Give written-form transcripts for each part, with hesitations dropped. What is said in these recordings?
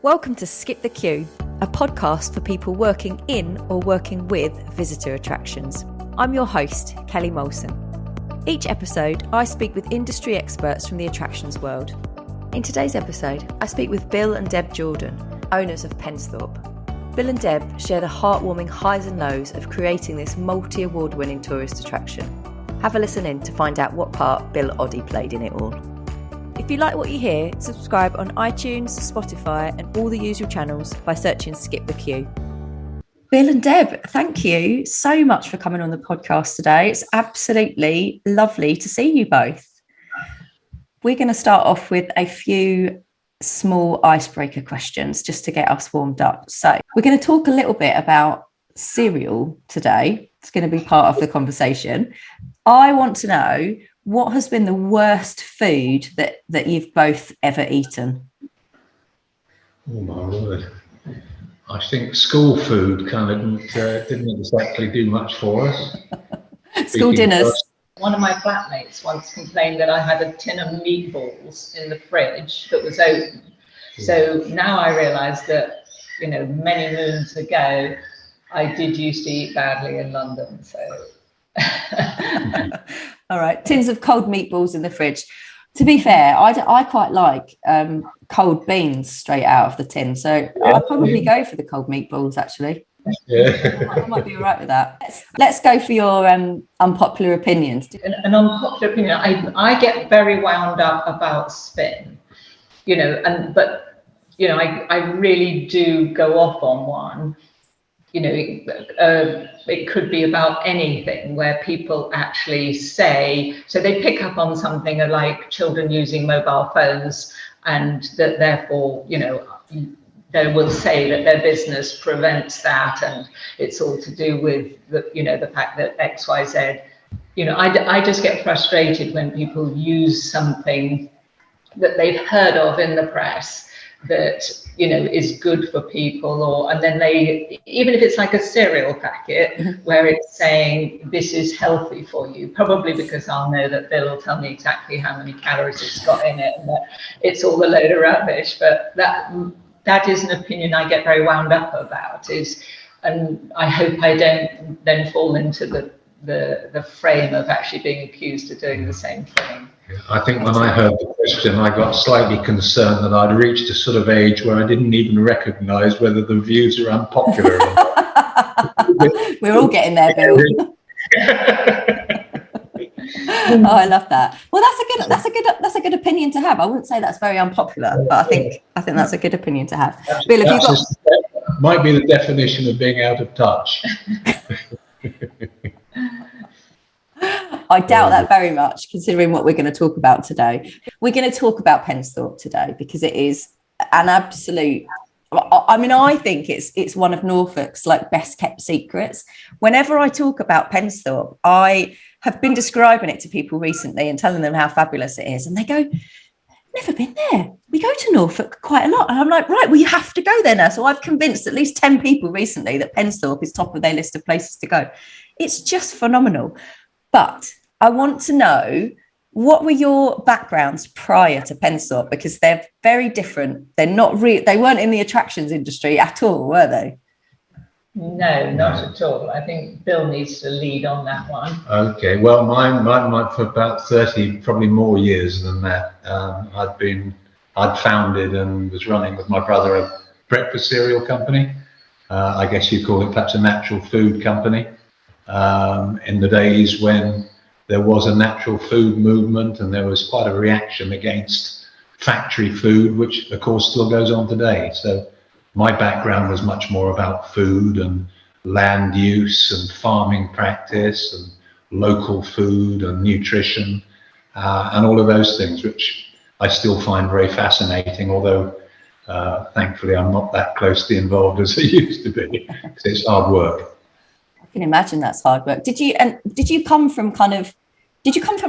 Welcome to Skip the Queue, a podcast for people working in or working with visitor attractions. I'm your host, Kelly Molson. Each episode, I speak with industry experts from the attractions world. In today's episode, I speak with Bill and Deb Jordan, owners of Pensthorpe. Bill and Deb share the heartwarming highs and lows of creating this multi-award winning tourist attraction. Have a listen in to find out what part Bill Oddie played in it all. If you like what you hear, subscribe on iTunes, Spotify and all the usual channels by searching Skip the Queue. Bill and Deb, thank you so much for coming on the podcast today. It's absolutely lovely to see you both. We're going to start off with a few small icebreaker questions just to get us warmed up. So we're going to talk a little bit about cereal today. It's going to be part of the conversation. I want to know, what has been the worst food that you've both ever eaten? Oh my word. I think school food kind of didn't exactly do much for us. School dinners. One of my flatmates once complained that I had a tin of meatballs in the fridge that was open. So now I realise that, many moons ago, I did used to eat badly in London. So. All right, tins of cold meatballs in the fridge. To be fair, I quite like cold beans straight out of the tin, so I'll probably go for the cold meatballs actually. Yeah. I might be all right with that. Let's go for your unpopular opinions. An unpopular opinion, I get very wound up about spin, I really do go off on one. It could be about anything where people actually say, so they pick up on something like children using mobile phones, and that therefore, they will say that their business prevents that, and it's all to do with the fact that X, Y, Z. I just get frustrated when people use something that they've heard of in the press that is good for people, and then they, even if it's like a cereal packet where it's saying this is healthy for you, probably because I'll know that Bill will tell me exactly how many calories it's got in it and that it's all a load of rubbish. But that is an opinion I get very wound up about, and I hope I don't then fall into the frame of actually being accused of doing the same thing. I think when I heard the question, I got slightly concerned that I'd reached a sort of age where I didn't even recognise whether the views are unpopular or not. We're all getting there, Bill. Oh, I love that. Well, that's a good opinion to have. I wouldn't say that's very unpopular, but I think that's a good opinion to have. Bill, have you got? Might be the definition of being out of touch. I doubt that very much, considering what we're going to talk about today. We're going to talk about Pensthorpe today because it is an absolute. I think it's one of Norfolk's best kept secrets. Whenever I talk about Pensthorpe, I have been describing it to people recently and telling them how fabulous it is, and they go, "Never been there. We go to Norfolk quite a lot." And I'm like, right, well, you have to go there now. So I've convinced at least 10 people recently that Pensthorpe is top of their list of places to go. It's just phenomenal. But I want to know, what were your backgrounds prior to Pensthorpe? Because they're very different. They're not they weren't in the attractions industry at all, were they? No, not at all. I think Bill needs to lead on that one. Okay, well, mine for about 30, probably more years than that. I'd founded and was running with my brother a breakfast cereal company. I guess you'd call it perhaps a natural food company. In the days when there was a natural food movement and there was quite a reaction against factory food, which of course still goes on today. So my background was much more about food and land use and farming practice and local food and nutrition and all of those things, which I still find very fascinating, although thankfully I'm not that closely involved as I used to be, because it's hard work. I can imagine that's hard work. Did you come from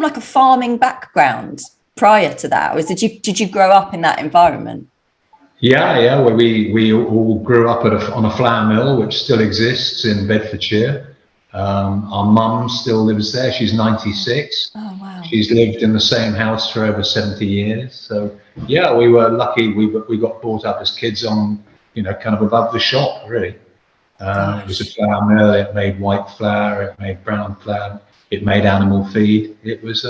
like a farming background prior to that, or did you grow up in that environment? Yeah. Well, we all grew up on a flour mill, which still exists in Bedfordshire. Our mum still lives there. She's 96. Oh wow. She's lived in the same house for over 70 years. So Yeah, we were lucky. We got brought up as kids on, kind of above the shop, really. It was a flour mill. It made white flour. It made brown flour. It made animal feed. It was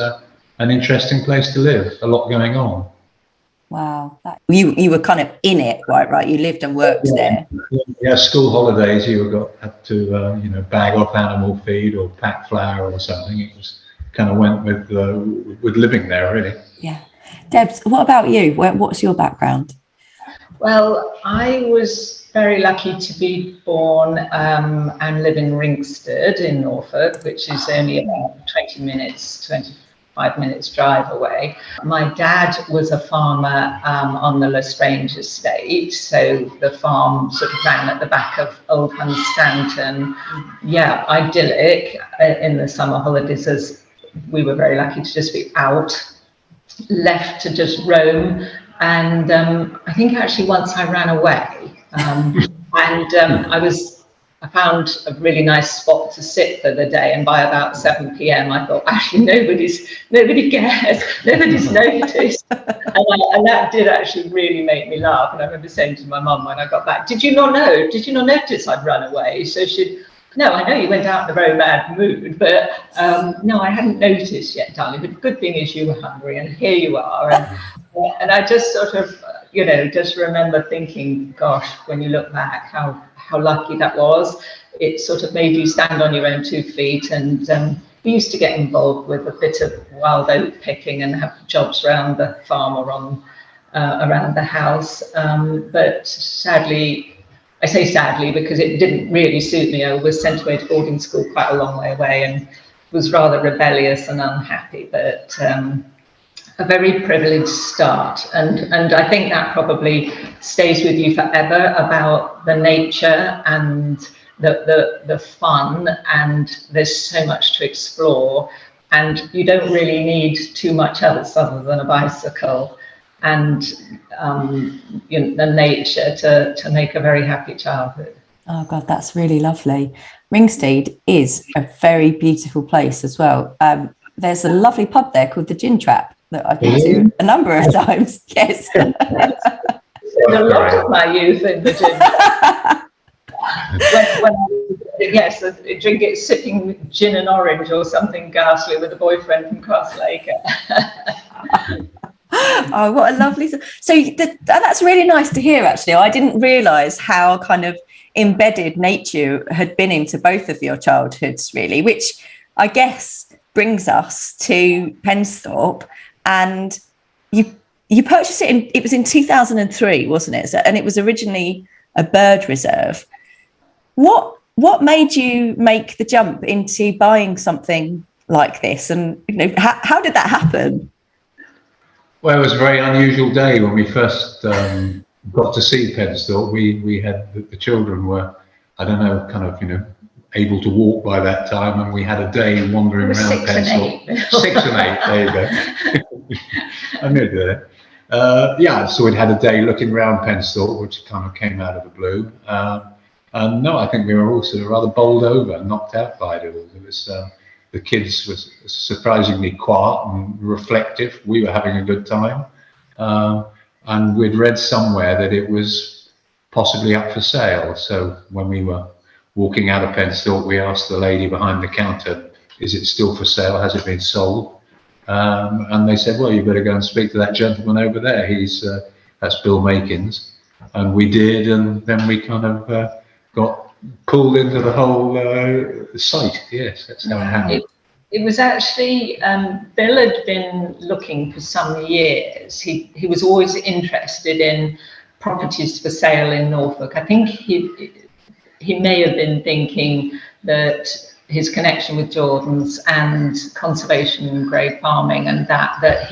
an interesting place to live. A lot going on. Wow. You were kind of in it, right? You lived and worked there. Yeah, school holidays, had to bag off animal feed or pack flour or something. It was kind of went with living there, really. Yeah. Debs, what about you? What's your background? Well, I was very lucky to be born and live in Ringsted in Norfolk, which is only about 25 minutes drive away. My dad was a farmer on the Lestrange estate, so the farm sort of ran at the back of Old Hunstanton. Yeah, idyllic in the summer holidays, as we were very lucky to just be out, left to just roam. And I think actually once I ran away, I found a really nice spot to sit for the day, and by about 7 p.m. I thought, actually nobody cares, nobody's noticed, and that did actually really make me laugh. And I remember saying to my mum when I got back, did you not notice I'd run away? So no, I know you went out in a very bad mood, but no, I hadn't noticed yet, darling. But the good thing is you were hungry, and here you are. And I just sort of, just remember thinking, gosh, when you look back, how lucky that was. It sort of made you stand on your own 2 feet. And we used to get involved with a bit of wild oat picking and have jobs around the farm or around the house. But sadly, I say sadly because it didn't really suit me. I was sent away to boarding school quite a long way away and was rather rebellious and unhappy, but a very privileged start. And I think that probably stays with you forever, about the nature and the fun, and there's so much to explore, and you don't really need too much else other than a bicycle and the nature to make a very happy childhood. Oh God, that's really lovely. Ringsted is a very beautiful place as well. There's a lovely pub there called the Gin Trap that I've been to a number of times. Yes. A lot of my youth in the gin. Yes, drink it sipping gin and orange or something ghastly with a boyfriend from Crosslake. Oh, what a lovely. So that's really nice to hear, actually. I didn't realise how kind of embedded nature had been into both of your childhoods, really, which I guess brings us to Pensthorpe. And you purchased it it was in 2003, wasn't it? And it was originally a bird reserve. What made you make the jump into buying something like this? And how did that happen? Well, it was a very unusual day when we first got to see Pensthorpe. We had the children were, I don't know, kind of able to walk by that time, and we had a day wandering around Pensthorpe. 6 and 8. There you go. I knew that. Yeah, so we'd had a day looking around Pensthorpe, which kind of came out of the blue. And no, I think we were all sort of rather bowled over, knocked out by it all. It was the kids were surprisingly quiet and reflective. We were having a good time, and we'd read somewhere that it was possibly up for sale. So when we were walking out of Pensthorpe, we asked the lady behind the counter, "Is it still for sale? Has it been sold?" And they said, "Well, you better go and speak to that gentleman over there. That's Bill Makins." And we did, and then we kind of got pulled into the whole site. Yes, that's how it happened. It was actually, Bill had been looking for some years. He was always interested in properties for sale in Norfolk. I think he may have been thinking that his connection with Jordan's and conservation and grey farming, and I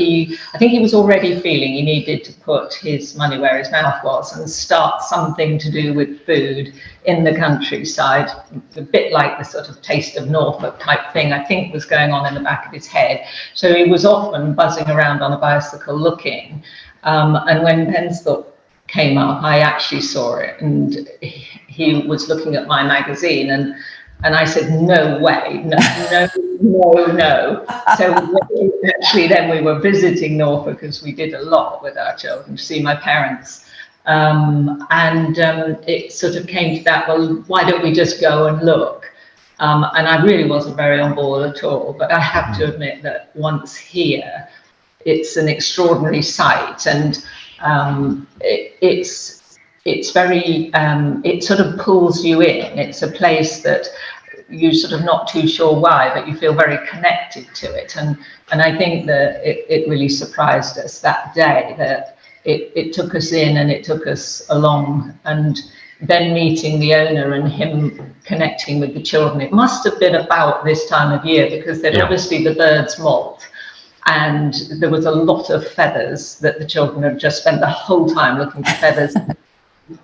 think he was already feeling he needed to put his money where his mouth was and start something to do with food in the countryside, a bit like the sort of Taste of Norfolk type thing, I think, was going on in the back of his head. So he was often buzzing around on a bicycle looking, and when Pensthorpe came up, I actually saw it, and he was looking at my magazine, and And I said, no way, no. So actually then we were visiting Norfolk, because we did a lot with our children, to see my parents. It sort of came to that, well, why don't we just go and look? And I really wasn't very on board at all, but I have to admit that once here, it's an extraordinary sight, and it's very, it sort of pulls you in. It's a place that you're sort of not too sure why, but you feel very connected to it. And I think that it really surprised us that day, that it took us in and it took us along. And then meeting the owner and him connecting with the children, it must have been about this time of year, because then obviously the birds molt. And there was a lot of feathers that the children had just spent the whole time looking for feathers,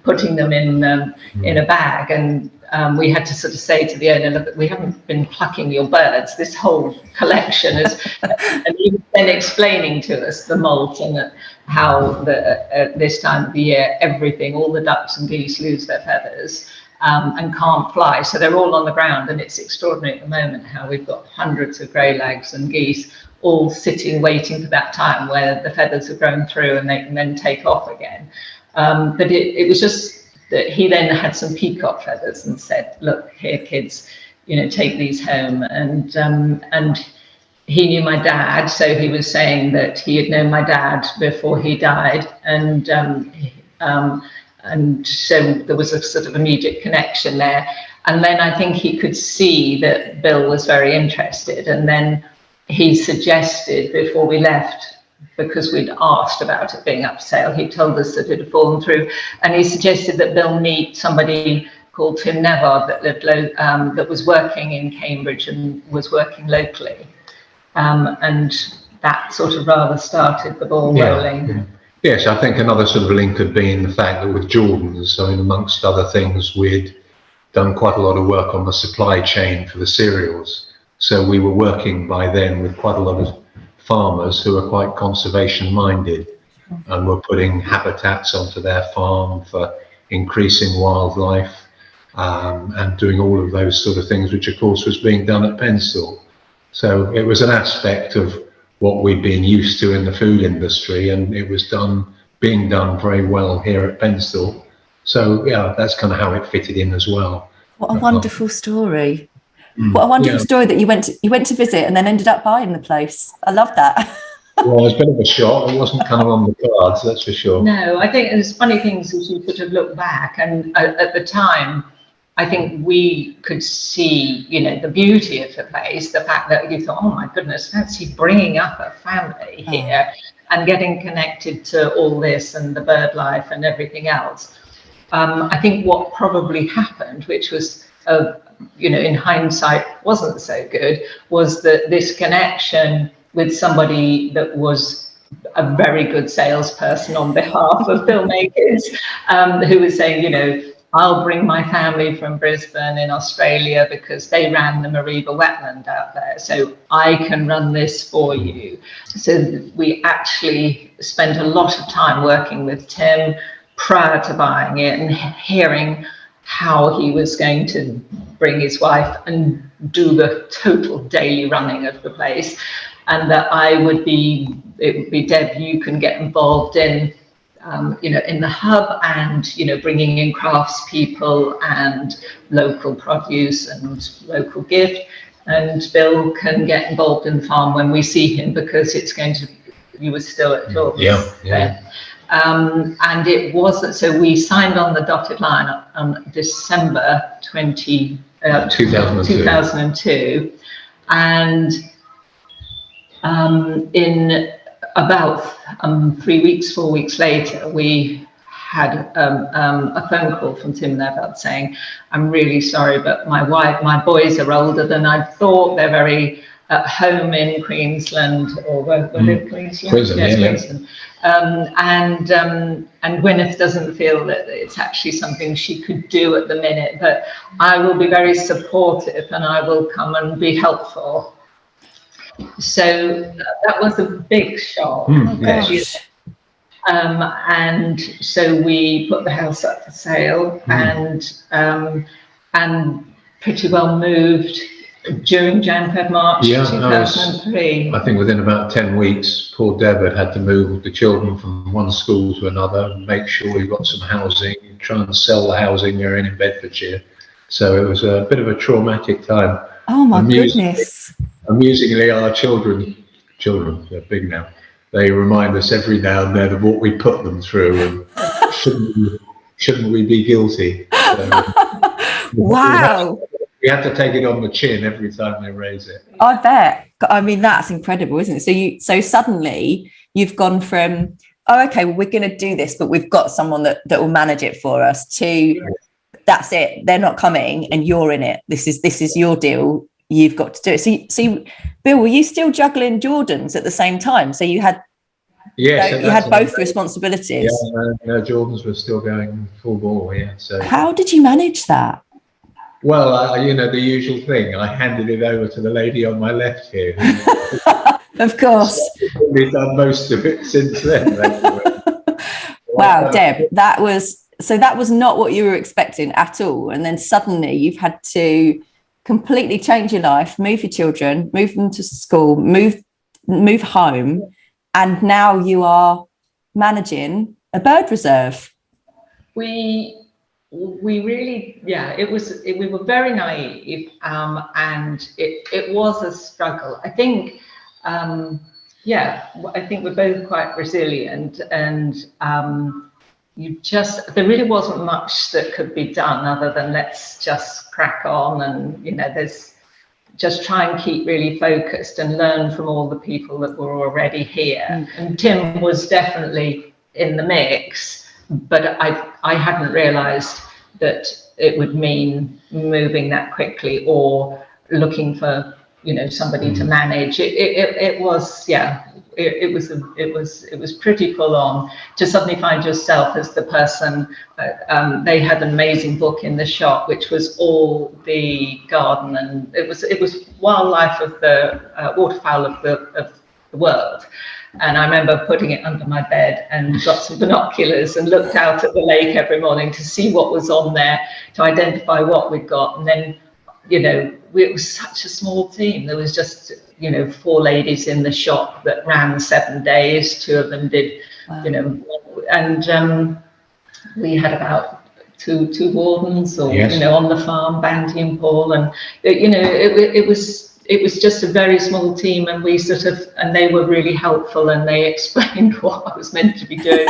putting them in a bag. And we had to sort of say to the owner, look, we haven't been plucking your birds, this whole collection is, and he was then explaining to us the molt, and how at this time of the year, everything, all the ducks and geese lose their feathers and can't fly. So they're all on the ground, and it's extraordinary at the moment how we've got hundreds of greylags and geese all sitting, waiting for that time where the feathers have grown through and they can then take off again. But it was just that he then had some peacock feathers and said, look, here, kids, take these home. And he knew my dad, so he was saying that he had known my dad before he died. And so there was a sort of immediate connection there. And then I think he could see that Bill was very interested. And then he suggested, before we left, because we'd asked about it being up for sale, he told us that it had fallen through, and he suggested that Bill meet somebody called Tim Nevard that lived that was working in Cambridge and was working locally, and that sort of rather started the ball rolling. Yeah. Yes, I think another sort of link had been the fact that with Jordan's, I mean, amongst other things, we'd done quite a lot of work on the supply chain for the cereals. So we were working by then with quite a lot of farmers who are quite conservation minded, and were putting habitats onto their farm for increasing wildlife, and doing all of those sort of things, which of course was being done at Pensthorpe. So it was an aspect of what we'd been used to in the food industry, and it was being done very well here at Pensthorpe. So yeah, that's kind of how it fitted in as well. What a wonderful story. What a wonderful story that you went to visit and then ended up buying the place. I love that. Well, it's a bit of a shock. It wasn't kind of on the cards, that's for sure. No, I think there's funny things as you sort of look back, and at the time, I think we could see, the beauty of the place, the fact that you thought, oh my goodness, fancy bringing up a family here and getting connected to all this and the bird life and everything else. I think what probably happened, which was in hindsight wasn't so good, was that this connection with somebody that was a very good salesperson on behalf of filmmakers, who was saying, I'll bring my family from Brisbane in Australia because they ran the Mareeba wetland out there, so I can run this for you. So we actually spent a lot of time working with Tim prior to buying it and hearing how he was going to bring his wife and do the total daily running of the place, and that it would be Deb, you can get involved in in the hub, and bringing in craftspeople and local produce and local gift, and Bill can get involved in the farm when we see him, because you were still at Jordan's then. And it wasn't, so we signed on the dotted line on December 2002, and in about 4 weeks later, we had a phone call from Tim Nevard saying, I'm really sorry, but my boys are older than I thought. They're very at home in Queensland, or Queensland. Queensland. And Gwyneth doesn't feel that it's actually something she could do at the minute, but I will be very supportive and I will come and be helpful. So that was a big shock. And so we put the house up for sale, and pretty well moved during Jan, Feb, March 2003. I think within about 10 weeks, poor Deb had to move the children from one school to another, make sure we got some housing, try and sell the housing we're in Bedfordshire. So it was a bit of a traumatic time. Oh my goodness. Amusingly, our children, they're big now, they remind us every now and then of what we put them through, and shouldn't we be guilty? So, wow. We have to take it on the chin every time they raise it. I bet. I mean, that's incredible, isn't it? So suddenly you've gone from, oh, okay, well, we're going to do this, but we've got someone that will manage it for us, to that's it. They're not coming and you're in it. This is your deal. You've got to do it. So Bill, were you still juggling Jordans at the same time? So you had, yes, you had both responsibilities. Yeah, Jordans were still going full ball. Yeah. So how did you manage that? Well, the usual thing. I handed it over to the lady on my left here. Of course. We've done most of it since then. Wow, Deb, that was not what you were expecting at all. And then suddenly you've had to completely change your life, move your children, move them to school, move home, and now you are managing a bird reserve. We really, we were very naive, and it was a struggle. I think, I think we're both quite resilient, and there really wasn't much that could be done other than let's just crack on, and there's just try and keep really focused and learn from all the people that were already here. Mm-hmm. And Tim was definitely in the mix, but I hadn't realised that it would mean moving that quickly or looking for somebody to manage. It was pretty full on to suddenly find yourself as the person. They had an amazing book in the shop which was all the garden, and it was wildlife of the waterfowl of the world. And I remember putting it under my bed and got some binoculars and looked out at the lake every morning to see what was on there, to identify what we'd got. And then, it was such a small team. There was just, 4 ladies in the shop that ran 7 days. 2 of them did, and we had about two wardens, or, on the farm, Banty and Paul. And, it was just a very small team, and and they were really helpful, and they explained what I was meant to be doing,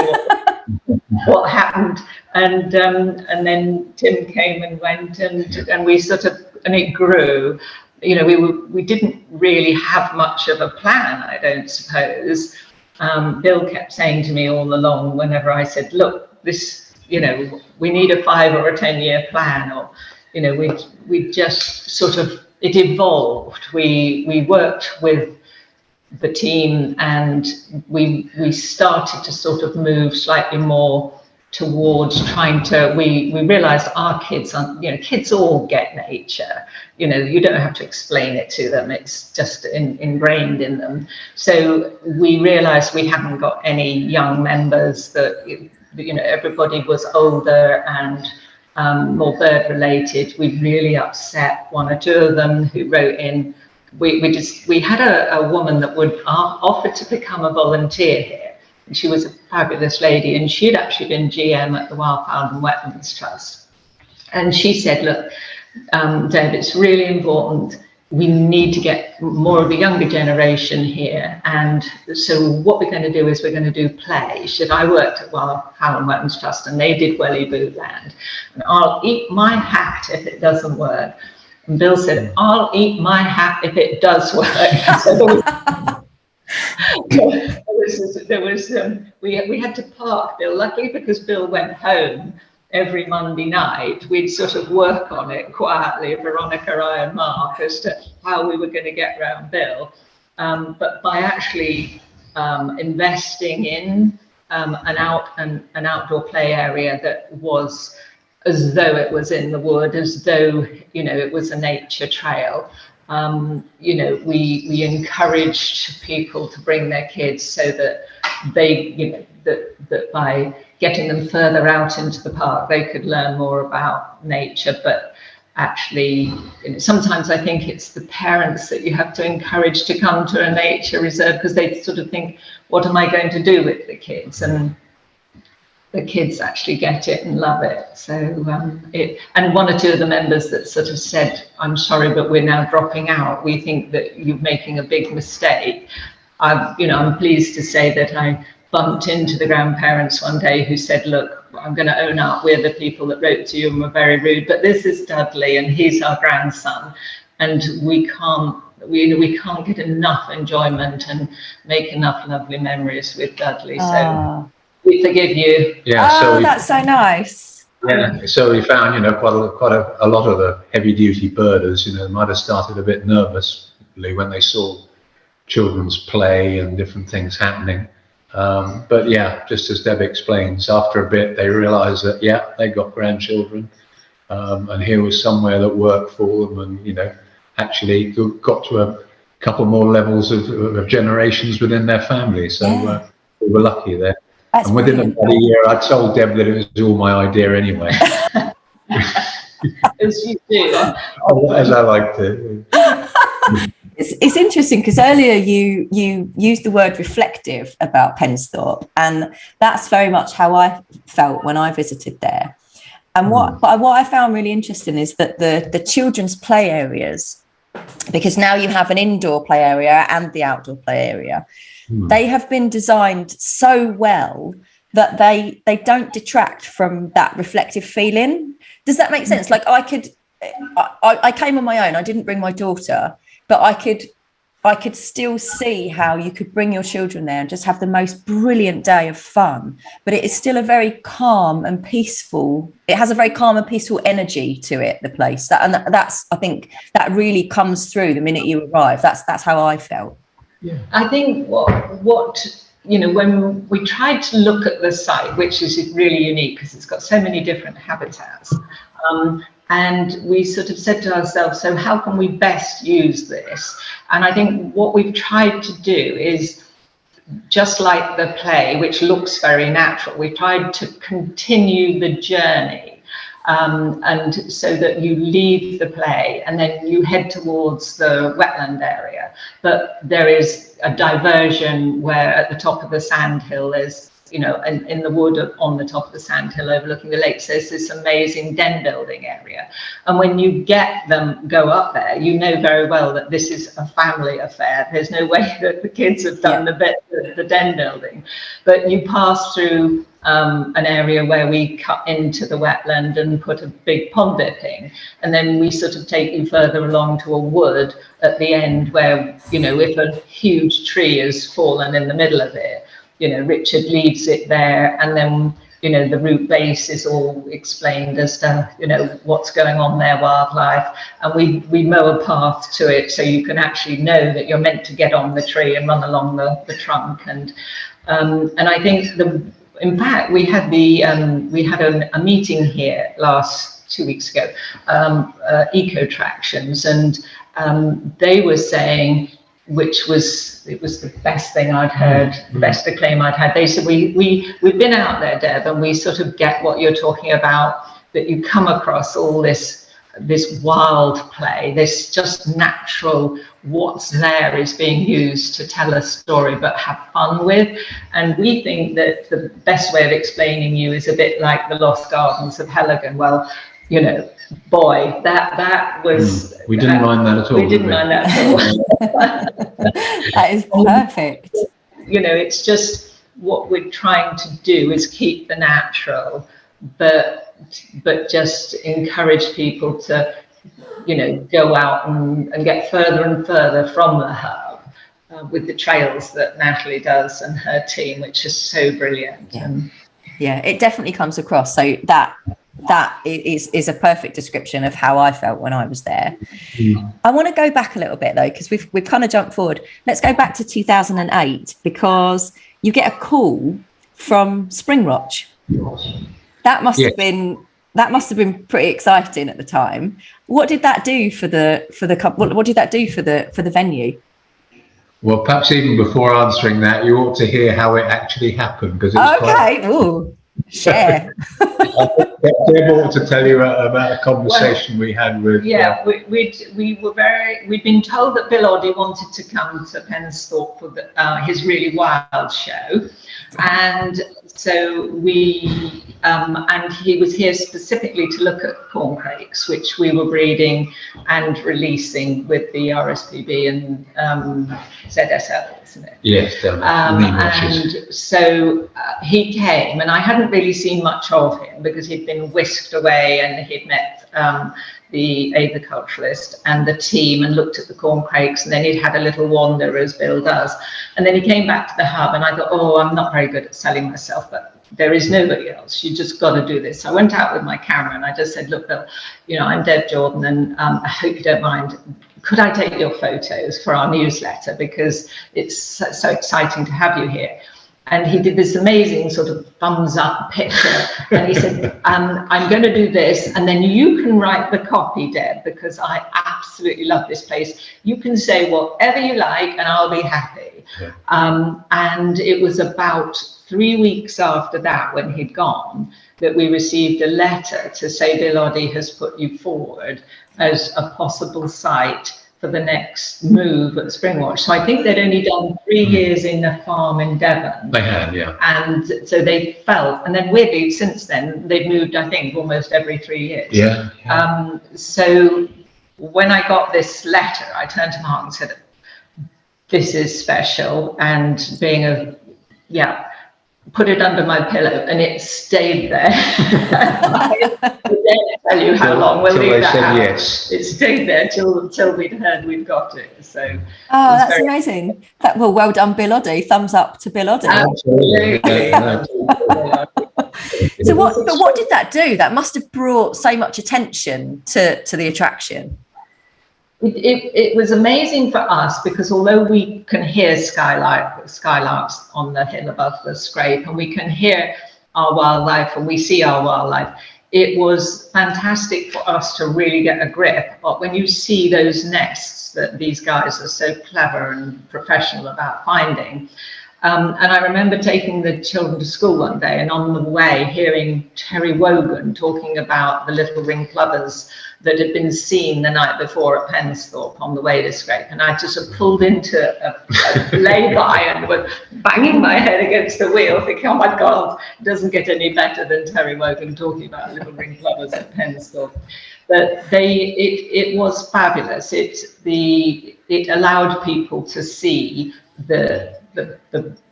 what happened, and then Tim came and went, and we and it grew. We didn't really have much of a plan, I don't suppose. Bill kept saying to me all along, whenever I said, look, this, we need a 5 or a 10-year plan, or, we just it evolved. We worked with the team, and we started to move slightly more towards trying to, we realized our kids kids all get nature. You don't have to explain it to them, it's just ingrained in them. So we realized we hadn't got any young members, that everybody was older and more bird related. We really upset 1 or 2 of them who wrote in. We had a woman that would offer to become a volunteer here, and she was a fabulous lady, and she'd actually been GM at the Wildfowl and Wetlands Trust. And she said, look, Deb, it's really important. We need to get more of a younger generation here. And so what we're going to do is we're going to do play. She said, I worked at Wildfowl and Wetlands Trust, and they did Welly Boot Land. And I'll eat my hat if it doesn't work. And Bill said, I'll eat my hat if it does work. So we had to park Bill. Luckily, because Bill went home every Monday night, we'd work on it quietly, Veronica, I and Mark, as to how we were going to get around Bill. But by actually investing in an outdoor play area that was as though it was in the wood, as though it was a nature trail. We encouraged people to bring their kids, so that they, that by getting them further out into the park, they could learn more about nature. But actually, sometimes I think it's the parents that you have to encourage to come to a nature reserve, because they sort of think, what am I going to do with the kids? And the kids actually get it and love it. So and one or two of the members that sort of said, I'm sorry, but we're now dropping out. We think that you're making a big mistake. I'm pleased to say that I bumped into the grandparents one day who said, look, I'm going to own up. We're the people that wrote to you and were very rude, but this is Dudley and he's our grandson. And we can't get enough enjoyment and make enough lovely memories with Dudley. So we forgive you. Yeah. So that's so nice. Yeah. So we found, quite a lot of the heavy duty birders, might have started a bit nervously when they saw children's play and different things happening. But yeah, just as Deb explains, after a bit, they realised that, they got grandchildren. And here was somewhere that worked for them and, actually got to a couple more levels of generations within their family. So we were lucky there. That's and within about a year, I told Deb that it was all my idea anyway. As you do. As I like to. It's interesting because earlier you used the word reflective about Pensthorpe, and that's very much how I felt when I visited there. And what I found really interesting is that the children's play areas, because now you have an indoor play area and the outdoor play area, they have been designed so well that they don't detract from that reflective feeling. Does that make sense? Like I came on my own. I didn't bring my daughter, but I could still see how you could bring your children there and just have the most brilliant day of fun. But it is still a very calm and peaceful. It has a very calm and peaceful energy to it, the place. That's I think that really comes through the minute you arrive. That's how I felt. Yeah. I think what when we tried to look at the site, which is really unique because it's got so many different habitats, and we sort of said to ourselves, so how can we best use this? And I think what we've tried to do is, just like the play, which looks very natural, we've tried to continue the journey. And so that you leave the play and then you head towards the wetland area. But there is a diversion where at the top of the sandhill there's, in the wood on the top of the sandhill overlooking the lakes, there's this amazing den building area. And when you go up there, you know very well that this is a family affair. There's no way that the kids have done the den building. But you pass through an area where we cut into the wetland and put a big pond dipping, and then we sort of take you further along to a wood at the end where, if a huge tree has fallen in the middle of it, Richard leaves it there, and then the root base is all explained as to what's going on there, wildlife, and we mow a path to it so you can actually know that you're meant to get on the tree and run along the trunk. And I think in fact, we had a meeting here 2 weeks ago, Eco Tractions, and they were saying, it was the best thing I'd heard, the best acclaim I'd had. They said, we've been out there, Deb, and we sort of get what you're talking about, that you come across all this wild play, this just natural, what's there is being used to tell a story but have fun with. And we think that the best way of explaining you is a bit like the Lost Gardens of Heligan. Well, boy, that was... We didn't mind that at all. We didn't mind that at all. That is perfect. It's just what we're trying to do is keep the natural, but just encourage people to, go out and get further and further from the hub with the trails that Natalie does and her team, which is so brilliant. Yeah, it definitely comes across. So that is a perfect description of how I felt when I was there. I want to go back a little bit though, because we've kind of jumped forward. Let's go back to 2008, because you get a call from Springroch. That must have been pretty exciting at the time. What did that do for what did that do for the venue? Well, perhaps even before answering that, you ought to hear how it actually happened, because it was okay. Ooh, share. Deb ought to tell you about a conversation we had with. We'd been told that Bill Oddie wanted to come to Pensthorpe for his Really Wild show, and so and he was here specifically to look at corncrakes, which we were breeding and releasing with the RSPB and ZSL, isn't it? Yes, and so he came, and I hadn't really seen much of him because he'd been whisked away, and he'd met the aviculturist and the team and looked at the corncrakes, and then he'd had a little wander, as Bill does, and then he came back to the hub, and I thought, oh, I'm not very good at selling myself, but there is nobody else. You just got to do this. So I went out with my camera and I just said, look, Bill, I'm Deb Jordan, and I hope you don't mind. Could I take your photos for our newsletter? Because it's so exciting to have you here. And he did this amazing sort of thumbs up picture. And he said, I'm going to do this. And then you can write the copy, Deb, because I absolutely love this place. You can say whatever you like and I'll be happy. Yeah. And it was about 3 weeks after that, when he'd gone, that we received a letter to say Bill Oddie has put you forward as a possible site for the next move at Springwatch. So I think they'd only done 3 years in the farm in Devon. They had, yeah. And so they felt, and then weirdly, since then, they've moved, I think, almost every 3 years. Yeah. So when I got this letter, I turned to Mark and said, this is special, and put it under my pillow, and it stayed there. I don't tell you how long. We'll leave that out. Yes. It stayed there till we'd heard we'd got it. So. That's amazing. Well done, Bill Oddie. Thumbs up to Bill Oddie. Absolutely. So what did that do? That must have brought so much attention to the attraction. It was amazing for us, because although we can hear skylarks on the hill above the scrape, and we can hear our wildlife and we see our wildlife, it was fantastic for us to really get a grip. But when you see those nests that these guys are so clever and professional about finding, and I remember taking the children to school one day, and on the way hearing Terry Wogan talking about the little ring plovers that had been seen the night before at Pensthorpe on the way to scrape. And I just pulled into a lay-by and was banging my head against the wheel, thinking, oh my God, it doesn't get any better than Terry Wogan talking about little ring plovers at Pensthorpe. But it was fabulous. It allowed people to see the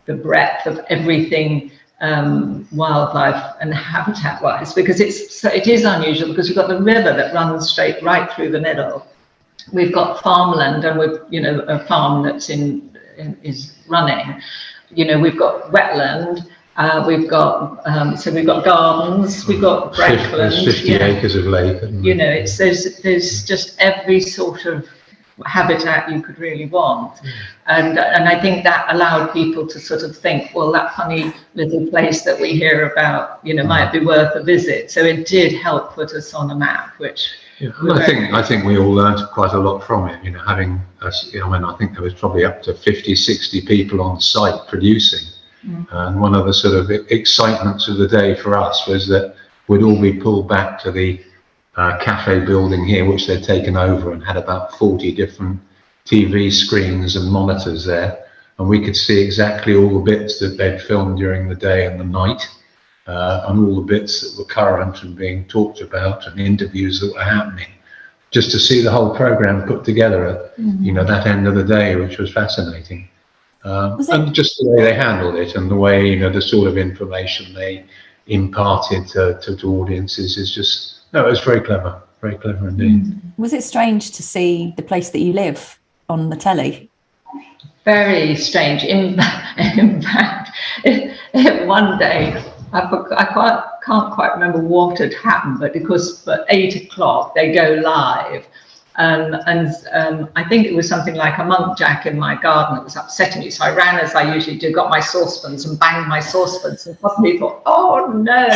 breadth of everything wildlife and habitat wise, because it is unusual, because we've got the river that runs straight right through the middle. We've got farmland, and we've a farm that's is running. We've got wetland. We've got gardens. We've got breakland. There's 50 acres of lake. There's just every sort of habitat you could really want, and I think that allowed people to sort of think, well, that funny little place that we hear about, might be worth a visit. So it did help put us on a map, which I think we all learned quite a lot from it. Having I think there was probably up to 50-60 people on site producing, and one of the sort of excitements of the day for us was that we'd all be pulled back to the cafe building here, which they'd taken over, and had about 40 different TV screens and monitors there, and we could see exactly all the bits that they'd filmed during the day and the night, and all the bits that were current and being talked about, and interviews that were happening, just to see the whole program put together at that end of the day, which was fascinating. And just the way they handled it, and the way the sort of information they imparted to audiences is just. No, it was very clever indeed. Was it strange to see the place that you live on the telly? Very strange. In fact, one day, I can't quite remember what had happened, but because at 8 o'clock they go live. And I think it was something like a muntjac in my garden that was upsetting me. So I ran, as I usually do, got my saucepans and banged my saucepans, and suddenly thought, oh no,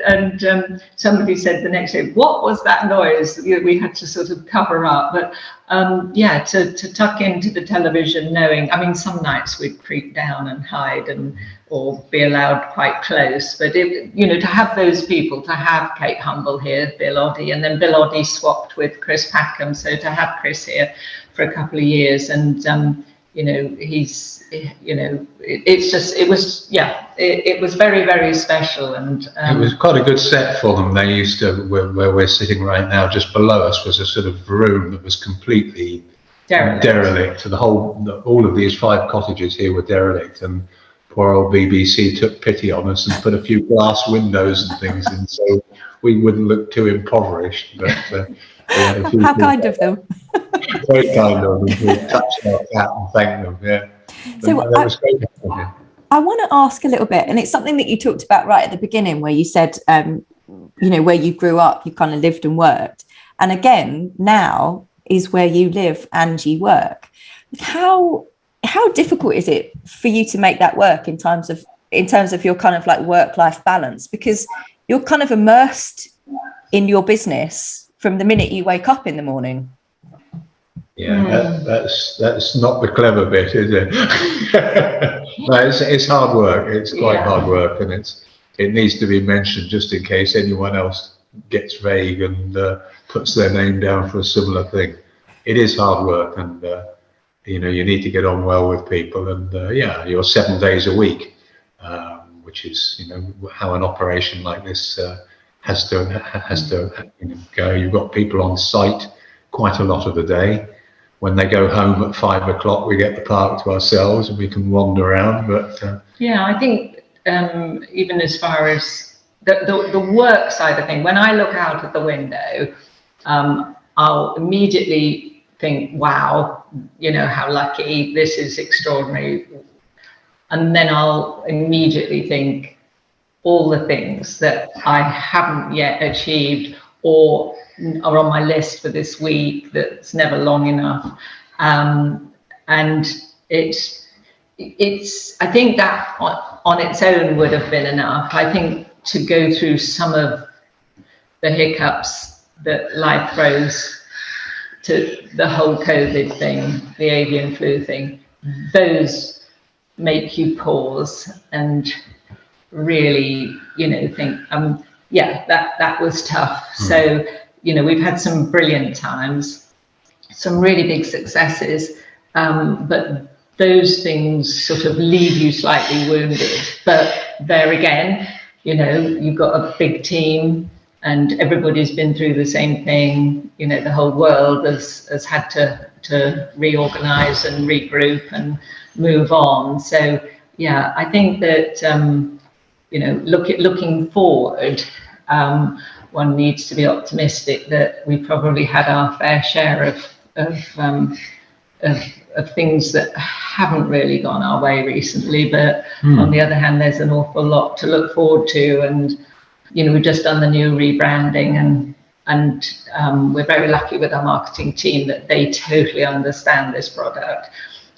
and somebody said the next day, what was that noise? We had to sort of cover up. But to tuck into the television, knowing, some nights we'd creep down and hide, and or be allowed quite close. But to have those people, to have Kate Humble here, Bill Oddie, and then Bill Oddie swapped with Chris Packham, so to have Chris here for a couple of years, and it was very, very special. And it was quite a good set for them. They used to, where we're sitting right now, just below us was a sort of room that was completely derelict. So all of these 5 cottages here were derelict, and poor old BBC took pity on us and put a few glass windows and things in, so we wouldn't look too impoverished. But how kind of them. Very kind of them to touch our cat and thank them. Yeah. So that was great. I want to ask a little bit, and it's something that you talked about right at the beginning, where you said, where you grew up, you kind of lived and worked, and again now is where you live and you work. How difficult is it for you to make that work in terms of your kind of like work-life balance, because you're kind of immersed in your business from the minute you wake up in the morning? Yeah, that's not the clever bit, is it? No, it's hard work. It's quite hard work, and it needs to be mentioned just in case anyone else gets vague and puts their name down for a similar thing. It is hard work, and you need to get on well with people, and you're 7 days a week, which is how an operation like this has to go. You've got people on site quite a lot of the day. When they go home at 5 o'clock, we get the park to ourselves and we can wander around. But I think even as far as the work side of thing, when I look out at the window, I'll immediately think, wow, how lucky, this is extraordinary. And then I'll immediately think all the things that I haven't yet achieved or are on my list for this week that's never long enough. And it's I think that on its own would have been enough. I think to go through some of the hiccups that life throws, to the whole COVID thing, the avian flu thing, those make you pause and really, think, that was tough. So, we've had some brilliant times, some really big successes, but those things sort of leave you slightly wounded. But there again, you've got a big team and everybody's been through the same thing. The whole world has had to reorganize and regroup and move on. So, I think that, looking forward, one needs to be optimistic that we probably had our fair share of things that haven't really gone our way recently. But on the other hand, there's an awful lot to look forward to. And, we've just done the new rebranding, and we're very lucky with our marketing team that they totally understand this product.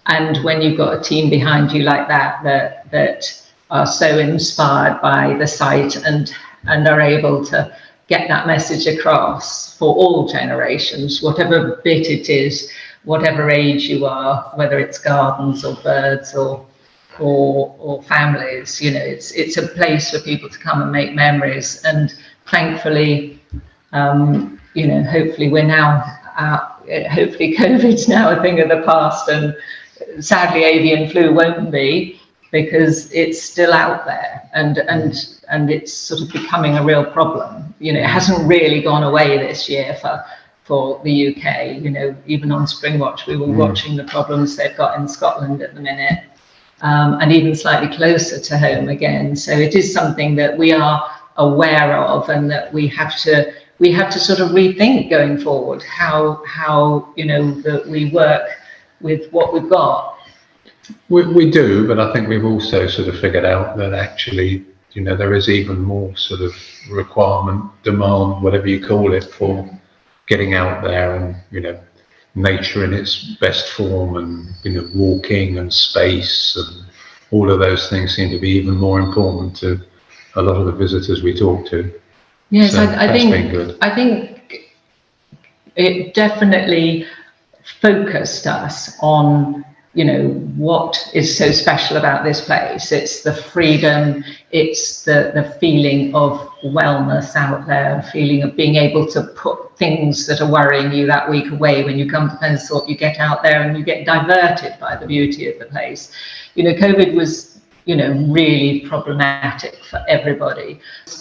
And when you've got a team behind you like that are so inspired by the site and are able to get that message across for all generations, whatever bit it is, whatever age you are, whether it's gardens or birds or families, it's a place for people to come and make memories. And thankfully, hopefully we're now, hopefully COVID's now a thing of the past, and sadly avian flu won't be, because it's still out there and it's sort of becoming a real problem. It hasn't really gone away this year for the UK. Even on Spring Watch, we were watching the problems they've got in Scotland at the minute, and even slightly closer to home again. So it is something that we are aware of, and that we have to sort of rethink going forward how that we work with what we've got. We do, but I think we've also sort of figured out that actually, there is even more sort of requirement, demand, whatever you call it, for getting out there and, nature in its best form, and, walking and space, and all of those things seem to be even more important to a lot of the visitors we talk to. Yes, so I think it definitely focused us on, what is so special about this place. It's the freedom, it's the feeling of wellness out there, feeling of being able to put things that are worrying you that week away. When you come to Pensthorpe, you get out there and you get diverted by the beauty of the place. COVID was really problematic for everybody.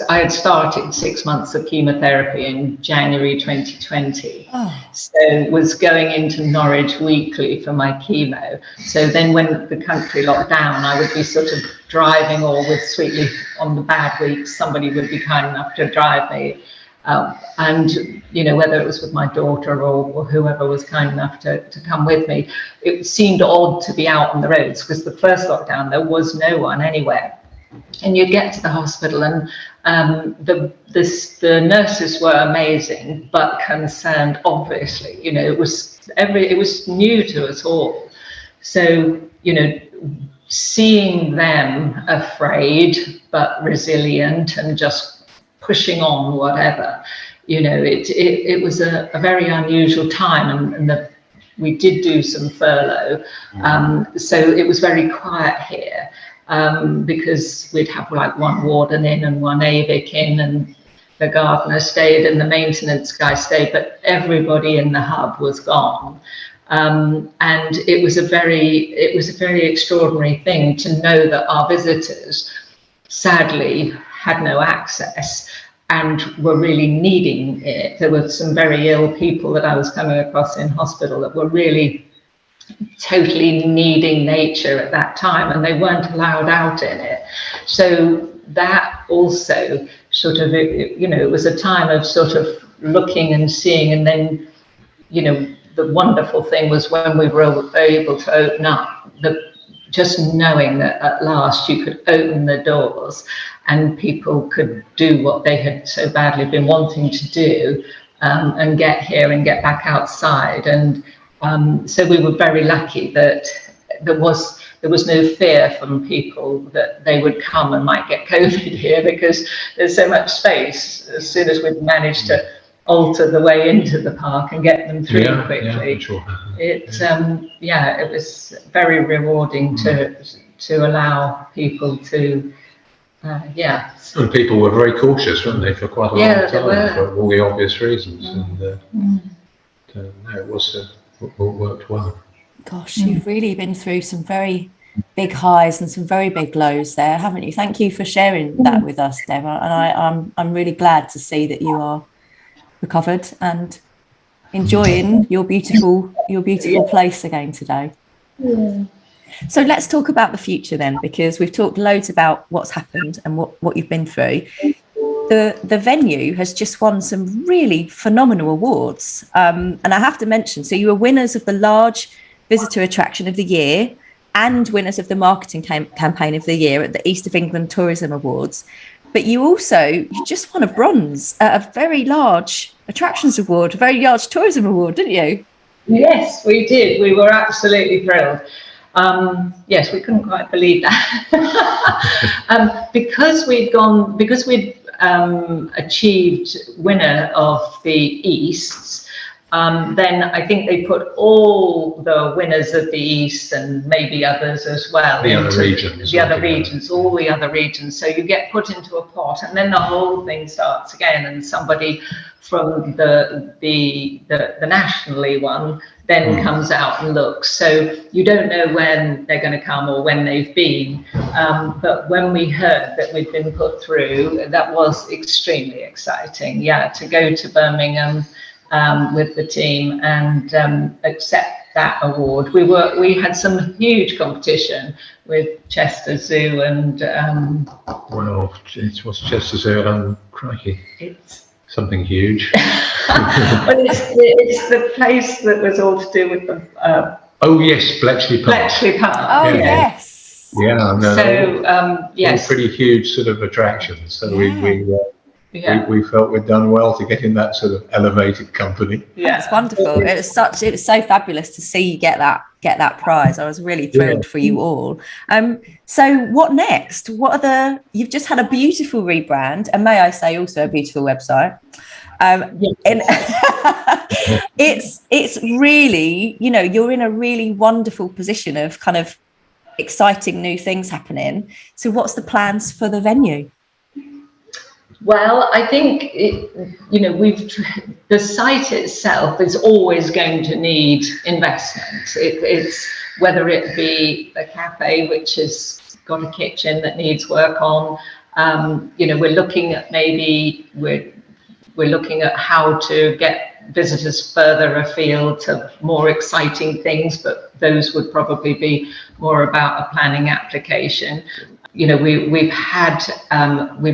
I had started 6 months of chemotherapy in January 2020. So was going into Norwich weekly for my chemo. So then when the country locked down, I would be sort of driving, or with Sweetly on the bad weeks, somebody would be kind enough to drive me. And whether it was with my daughter or whoever was kind enough to come with me, it seemed odd to be out on the roads, because the first lockdown there was no one anywhere. And you get to the hospital, and the nurses were amazing but concerned, obviously. It was new to us all. So seeing them afraid but resilient and just pushing on whatever, it was a very unusual time, and we did do some furlough, so it was very quiet here, because we'd have like one warden in and one AVIC in, and the gardener stayed and the maintenance guy stayed, but everybody in the hub was gone. And it was a very extraordinary thing to know that our visitors sadly had no access and were really needing it. There were some very ill people that I was coming across in hospital that were really totally needing nature at that time, and they weren't allowed out in it. So that also sort of, it was a time of sort of looking and seeing, and then, the wonderful thing was when we were able to open up, just knowing that at last you could open the doors and people could do what they had so badly been wanting to do, and get here and get back outside. And so we were very lucky that there was no fear from people that they would come and might get COVID here, because there's so much space. As soon as we'd managed to alter the way into the park and get them through quickly, it was very rewarding to allow people to. And people were very cautious, weren't they, for quite a long time, for all the obvious reasons. And it worked well. Gosh, you've really been through some very big highs and some very big lows there, haven't you? Thank you for sharing that with us, Deb. And I'm really glad to see that you are recovered and enjoying your beautiful place again today. So let's talk about the future then, because we've talked loads about what's happened and what you've been through. The venue has just won some really phenomenal awards, and I have to mention, so you were winners of the Large Visitor Attraction of the Year and winners of the Marketing Campaign of the Year at the East of England Tourism Awards. But you just won a bronze at a very large attractions award, a very large tourism award, didn't you? Yes, we did. We were absolutely thrilled. Yes, we couldn't quite believe that. Because we'd achieved winner of the Easts, then I think they put all the winners of the East and maybe others as well. The other regions. All the other regions. So you get put into a pot, and then the whole thing starts again, and somebody from the nationally one then comes out and looks. So you don't know when they're going to come or when they've been. But when we heard that we'd been put through, that was extremely exciting. Yeah, to go to Birmingham with the team and accept that award. We had some huge competition with Chester Zoo and well, it was Chester Zoo and crikey, it's something huge. Well, it's the place that was all to do with the oh yes, Bletchley Park. Oh yes. Yeah, no, so yes, pretty huge sort of attractions. So we we felt we'd done well to get in that sort of elevated company. Yeah, it's wonderful. It's so fabulous to see you get that prize. I was really thrilled for you all. So what next? You've just had a beautiful rebrand, and may I say also a beautiful website. And it's really, you're in a really wonderful position of kind of exciting new things happening. So what's the plans for the venue? Well, I think, the site itself is always going to need investment. It's whether it be a cafe, which has got a kitchen that needs work on. We're looking at we're looking at how to get visitors further afield to more exciting things, but those would probably be more about a planning application. We've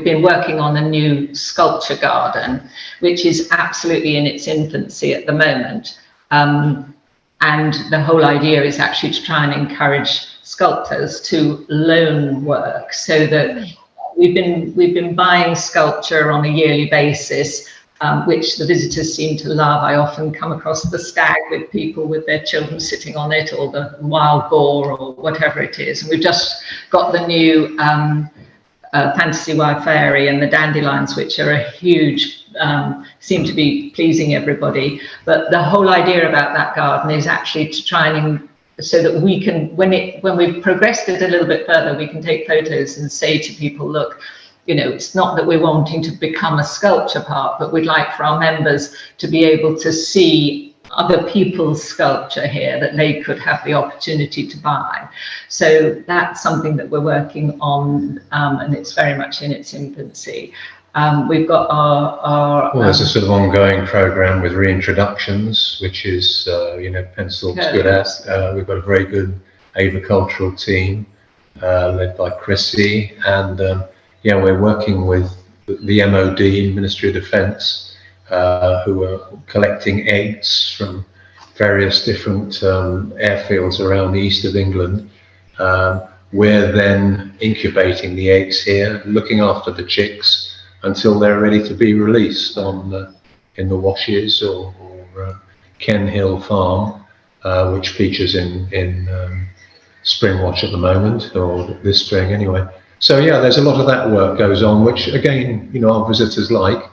been working on a new sculpture garden, which is absolutely in its infancy at the moment. And the whole idea is actually to try and encourage sculptors to loan work, so that we've been buying sculpture on a yearly basis, which the visitors seem to love. I often come across the stag with people with their children sitting on it, or the wild boar, or whatever it is. And we've just got the new Fantasy Wild Fairy and the dandelions, which are a huge, seem to be pleasing everybody. But the whole idea about that garden is actually to try and, so that we can, when we've progressed it a little bit further, we can take photos and say to people, look, it's not that we're wanting to become a sculpture park, but we'd like for our members to be able to see other people's sculpture here that they could have the opportunity to buy. So that's something that we're working on, and it's very much in its infancy. We've got our there's a sort of ongoing program with reintroductions, which is Pensthorpe's good at. We've got a very good avicultural team led by Chrissy, and we're working with the MOD, Ministry of Defence, who are collecting eggs from various different airfields around the east of England. We're then incubating the eggs here, looking after the chicks until they're ready to be released in the Washes or Ken Hill Farm, which features in Springwatch at the moment, or this spring anyway. So there's a lot of that work goes on, which again, our visitors like.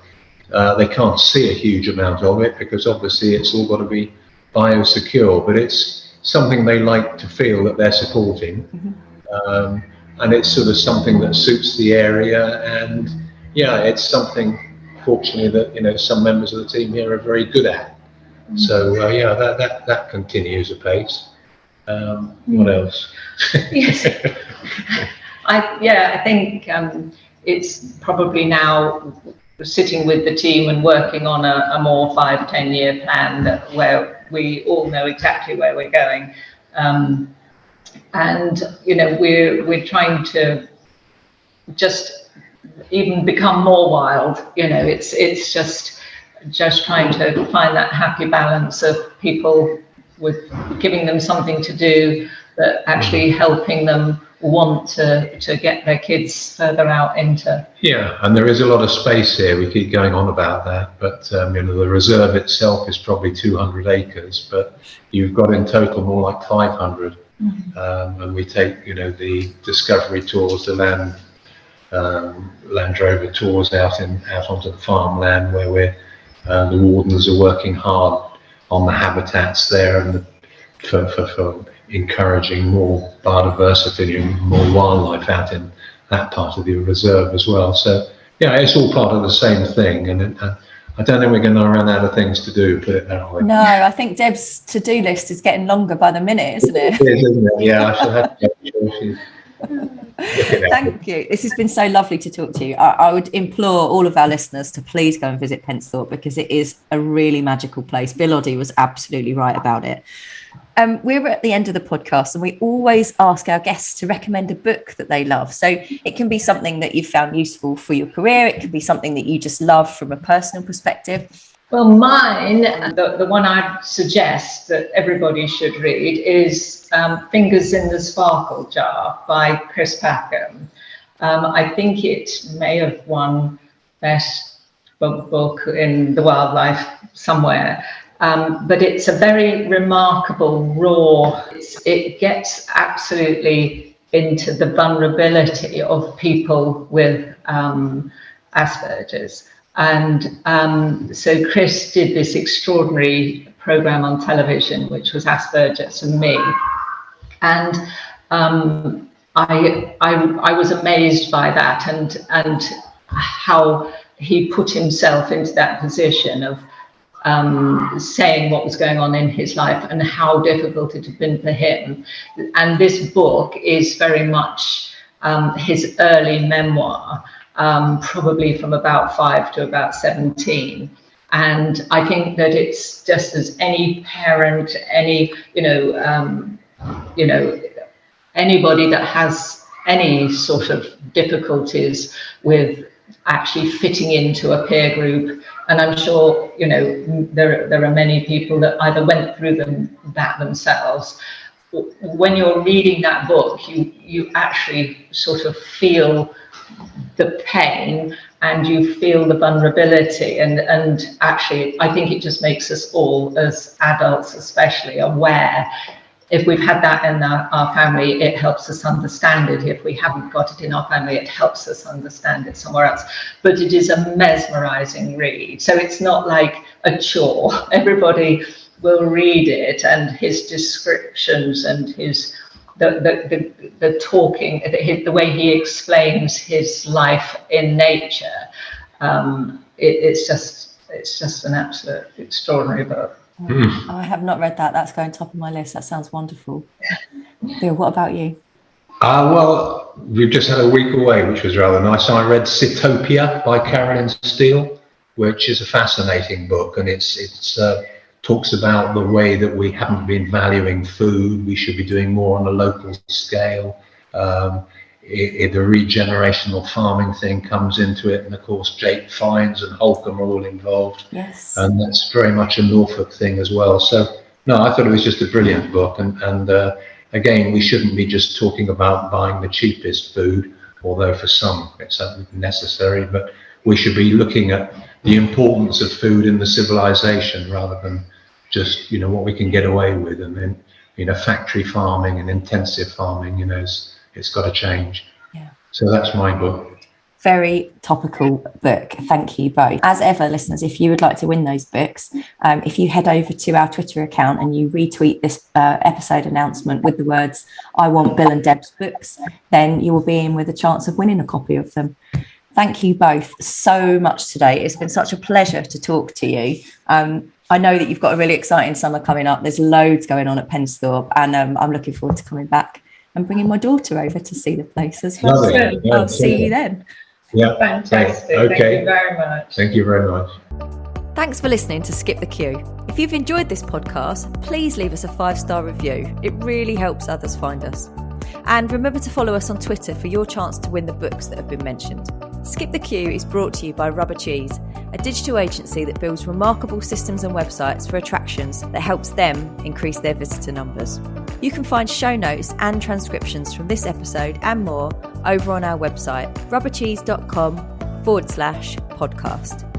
They can't see a huge amount of it because obviously it's all got to be biosecure, but it's something they like to feel that they're supporting. And it's sort of something that suits the area, and it's something, fortunately, that some members of the team here are very good at. So that continues apace. What else? Yes. I think it's probably now sitting with the team and working on a more 5-10 year plan where we all know exactly where we're going, and we're trying to just even become more wild. It's just trying to find that happy balance of people with giving them something to do, but actually helping them want to get their kids further out into. And there is a lot of space here. We keep going on about that, but the reserve itself is probably 200 acres, but you've got in total more like 500. And we take the discovery tours, the Land Rover tours out onto the farmland, where the wardens are working hard on the habitats there, and for encouraging more biodiversity and more wildlife out in that part of the reserve as well. So it's all part of the same thing, and I don't think we're going to run out of things to do, put it that way. No, I think Deb's to-do list is getting longer by the minute, isn't it? It is, isn't it? I shall have to. Thank you. This has been so lovely to talk to you. I would implore all of our listeners to please go and visit Pensthorpe, because it is a really magical place. Bill Oddie was absolutely right about it. We're at the end of the podcast, and we always ask our guests to recommend a book that they love. So it can be something that you've found useful for your career. It could be something that you just love from a personal perspective. Well, mine, the one I'd suggest that everybody should read is Fingers in the Sparkle Jar by Chris Packham. I think it may have won Best book in the wildlife somewhere. But it's a very remarkable, raw, it gets absolutely into the vulnerability of people with Asperger's. And so Chris did this extraordinary program on television, which was Asperger's and Me. And I was amazed by that and how he put himself into that position of saying what was going on in his life and how difficult it had been for him. And this book is very much his early memoir, probably from about 5 to about 17. And I think that it's just as any parent, any, anybody that has any sort of difficulties with actually fitting into a peer group, and I'm sure there are many people that either went through that themselves. When you're reading that book, you actually sort of feel the pain and you feel the vulnerability, and actually I think it just makes us all, as adults especially, aware. If we've had that in our family, it helps us understand it. If we haven't got it in our family, it helps us understand it somewhere else. But it is a mesmerizing read. So it's not like a chore. Everybody will read it, and his descriptions and his the talking, the way he explains his life in nature. It's just an absolute extraordinary book. I have not read that. That's going top of my list. That sounds wonderful. Bill, what about you? Well, we've just had a week away, which was rather nice. I read Citopia by Carolyn Steele, which is a fascinating book, and it's talks about the way that we haven't been valuing food. We should be doing more on a local scale. The regenerational farming thing comes into it, and of course Jake Fiennes and Holcomb are all involved. Yes. And that's very much a Northfolk thing as well. So no, I thought it was just a brilliant book, and again, we shouldn't be just talking about buying the cheapest food, although for some it's necessary, but we should be looking at the importance of food in the civilization rather than just what we can get away with, and then factory farming and intensive farming, it's got to change. Yeah. So that's my book. Very topical book. Thank you both. As ever, listeners, if you would like to win those books, if you head over to our Twitter account and you retweet this episode announcement with the words, "I want Bill and Deb's books," then you will be in with a chance of winning a copy of them. Thank you both so much today. It's been such a pleasure to talk to you. I know that you've got a really exciting summer coming up. There's loads going on at Pensthorpe, and I'm looking forward to coming back and bringing my daughter over to see the place as well. So I'll see you then. Yeah, fantastic. Okay. Thank you very much. Thank you very much. Thanks for listening to Skip the Queue. If you've enjoyed this podcast, please leave us a 5-star review. It really helps others find us. And remember to follow us on Twitter for your chance to win the books that have been mentioned. Skip the Queue is brought to you by Rubber Cheese, a digital agency that builds remarkable systems and websites for attractions that helps them increase their visitor numbers. You can find show notes and transcriptions from this episode and more over on our website, rubbercheese.com/podcast.